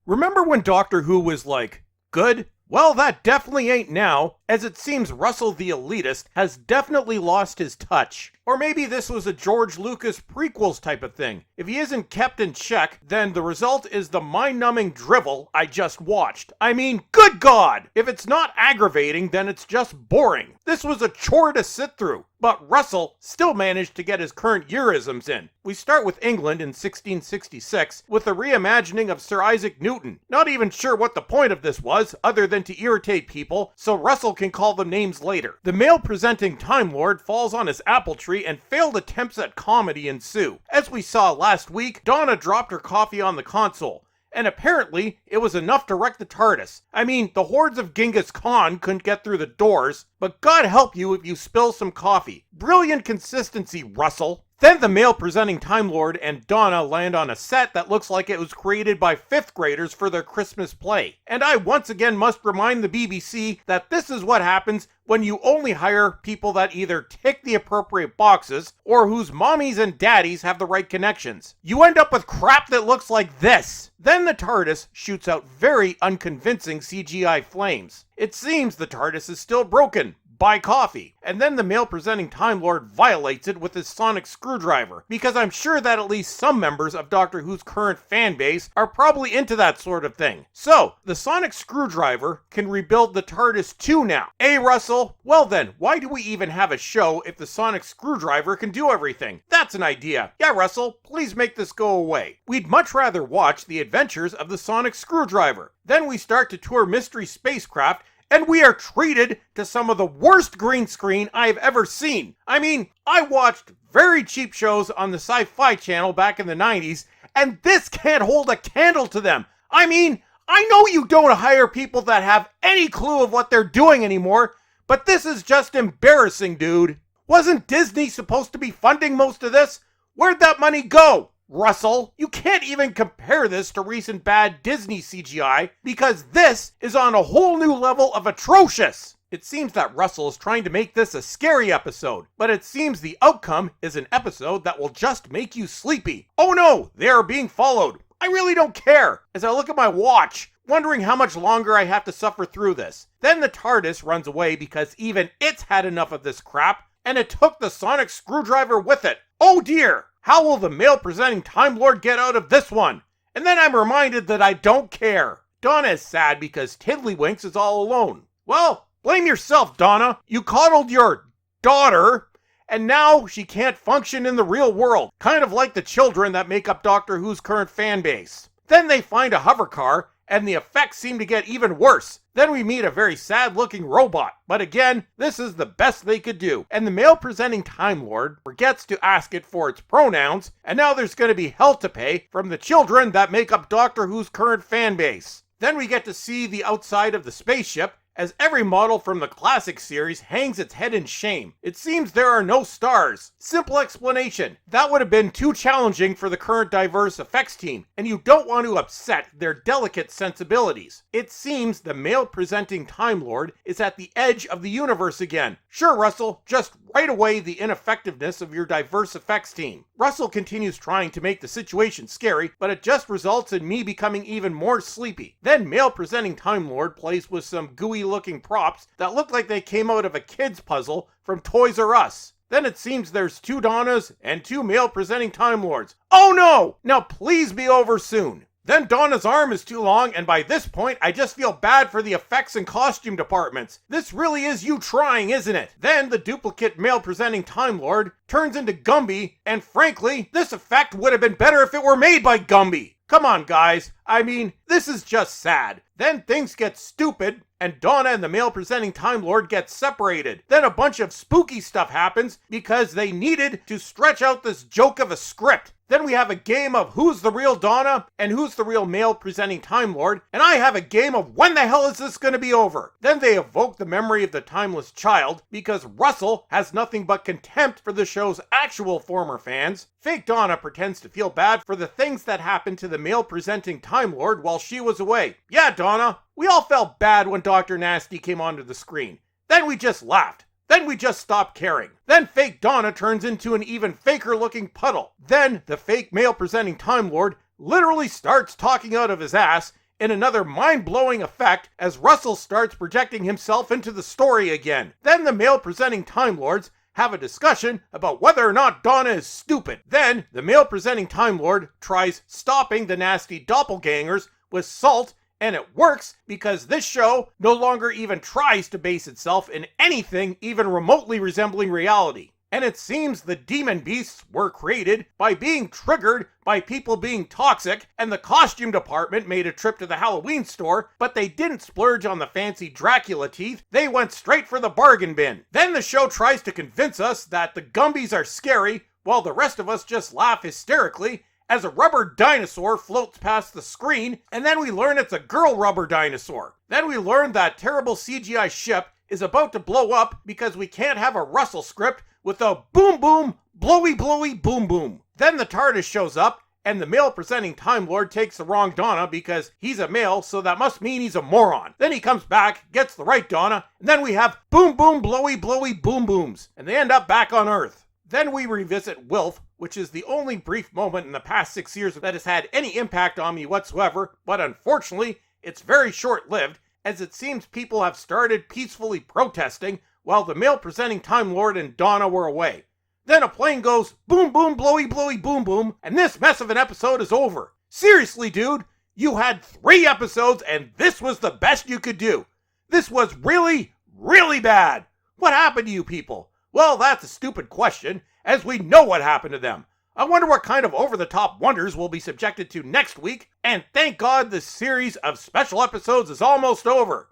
Remember when Doctor Who was like, good? Well, that definitely ain't now, as it seems Russell the Elitist has definitely lost his touch. Or maybe this was a George Lucas prequels type of thing. If he isn't kept in check, then the result is the mind-numbing drivel I just watched. I mean, good God! If it's not aggravating, then it's just boring. This was a chore to sit through. But Russell still managed to get his current yearisms in. We start with England in 1666 with the reimagining of Sir Isaac Newton. Not even sure what the point of this was, other than to irritate people, so Russell can call them names later. The male-presenting Time Lord falls on his apple tree and failed attempts at comedy ensue. As we saw last week, Donna dropped her coffee on the console. And apparently, it was enough to wreck the TARDIS. I mean, the hordes of Genghis Khan couldn't get through the doors, but God help you if you spill some coffee. Brilliant consistency, Russell. Then the male-presenting Time Lord and Donna land on a set that looks like it was created by 5th graders for their Christmas play. And I once again must remind the BBC that this is what happens when you only hire people that either tick the appropriate boxes or whose mommies and daddies have the right connections. You end up with crap that looks like this. Then the TARDIS shoots out very unconvincing CGI flames. It seems the TARDIS is still broken. Buy coffee. And then the male-presenting Time Lord violates it with his sonic screwdriver, because I'm sure that at least some members of Doctor Who's current fan base are probably into that sort of thing. So, the sonic screwdriver can rebuild the TARDIS too now. Russell? Well then, why do we even have a show if the sonic screwdriver can do everything? That's an idea. Yeah, Russell, please make this go away. We'd much rather watch the adventures of the sonic screwdriver. Then we start to tour mystery spacecraft, and we are treated to some of the worst green screen I've ever seen. I mean, I watched very cheap shows on the Sci-Fi Channel back in the 90s, and this can't hold a candle to them. I mean, I know you don't hire people that have any clue of what they're doing anymore, but this is just embarrassing, dude. Wasn't Disney supposed to be funding most of this? Where'd that money go? Russell, you can't even compare this to recent bad Disney CGI because this is on a whole new level of atrocious. It seems that Russell is trying to make this a scary episode, but it seems the outcome is an episode that will just make you sleepy. Oh no, they are being followed. I really don't care as I look at my watch, wondering how much longer I have to suffer through this. Then the TARDIS runs away because even it's had enough of this crap, and it took the sonic screwdriver with it. Oh dear! How will the male-presenting Time Lord get out of this one? And then I'm reminded that I don't care. Donna is sad because Tiddlywinks is all alone. Well, blame yourself, Donna. You coddled your daughter, and now she can't function in the real world. Kind of like the children that make up Doctor Who's current fan base. Then they find a hover car, and the effects seem to get even worse. Then we meet a very sad-looking robot. But again, this is the best they could do. And the male-presenting Time Lord forgets to ask it for its pronouns, and now there's going to be hell to pay from the children that make up Doctor Who's current fan base. Then we get to see the outside of the spaceship, as every model from the classic series hangs its head in shame. It seems there are no stars. Simple explanation. That would have been too challenging for the current diverse effects team, and you don't want to upset their delicate sensibilities. It seems the male-presenting Time Lord is at the edge of the universe again. Sure, Russell, just write away the ineffectiveness of your diverse effects team. Russell continues trying to make the situation scary, but it just results in me becoming even more sleepy. Then male-presenting Time Lord plays with some gooey-looking props that look like they came out of a kid's puzzle from Toys R Us. Then it seems there's 2 Donnas and 2 male-presenting Time Lords. Oh no! Now please be over soon. Then Donna's arm is too long, and by this point, I just feel bad for the effects and costume departments. This really is you trying, isn't it? Then the duplicate male-presenting Time Lord turns into Gumby, and frankly, this effect would have been better if it were made by Gumby. Come on, guys. I mean, this is just sad. Then things get stupid, and Donna and the male-presenting Time Lord get separated. Then a bunch of spooky stuff happens because they needed to stretch out this joke of a script. Then we have a game of who's the real Donna and who's the real male-presenting Time Lord, and I have a game of when the hell is this going to be over? Then they evoke the memory of the timeless child because Russell has nothing but contempt for the show's actual former fans. Fake Donna pretends to feel bad for the things that happened to the male-presenting Time Lord while she was away. Yeah, Donna, we all felt bad when Dr. Nasty came onto the screen. Then we just laughed. Then we just stop caring. Then fake Donna turns into an even faker looking puddle. Then the fake male presenting Time Lord literally starts talking out of his ass, in another mind-blowing effect as Russell starts projecting himself into the story again. Then the male-presenting Time Lords have a discussion about whether or not Donna is stupid. Then the male-presenting Time Lord tries stopping the nasty doppelgangers with salt, and it works because this show no longer even tries to base itself in anything even remotely resembling reality. And it seems the demon beasts were created by being triggered by people being toxic, and the costume department made a trip to the Halloween store, but they didn't splurge on the fancy Dracula teeth, they went straight for the bargain bin. Then the show tries to convince us that the Gumbies are scary, while the rest of us just laugh hysterically as a rubber dinosaur floats past the screen, and then we learn it's a girl rubber dinosaur. Then we learn that terrible CGI ship is about to blow up because we can't have a Russell script with a boom boom, blowy blowy boom boom. Then the TARDIS shows up, and the male-presenting Time Lord takes the wrong Donna because he's a male, so that must mean he's a moron. Then he comes back, gets the right Donna, and then we have boom boom, blowy blowy boom booms, and they end up back on Earth. Then we revisit Wilf, which is the only brief moment in the past 6 years that has had any impact on me whatsoever, but unfortunately, it's very short-lived, as it seems people have started peacefully protesting while the male-presenting Time Lord and Donna were away. Then a plane goes boom boom blowy blowy boom boom, and this mess of an episode is over. Seriously, dude, you had 3 episodes and this was the best you could do. This was really, really bad. What happened to you people? Well, that's a stupid question, as we know what happened to them. I wonder what kind of over-the-top wonders we'll be subjected to next week, and thank God this series of special episodes is almost over.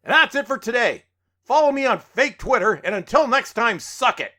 And that's it for today. Follow me on fake Twitter, and until next time, suck it.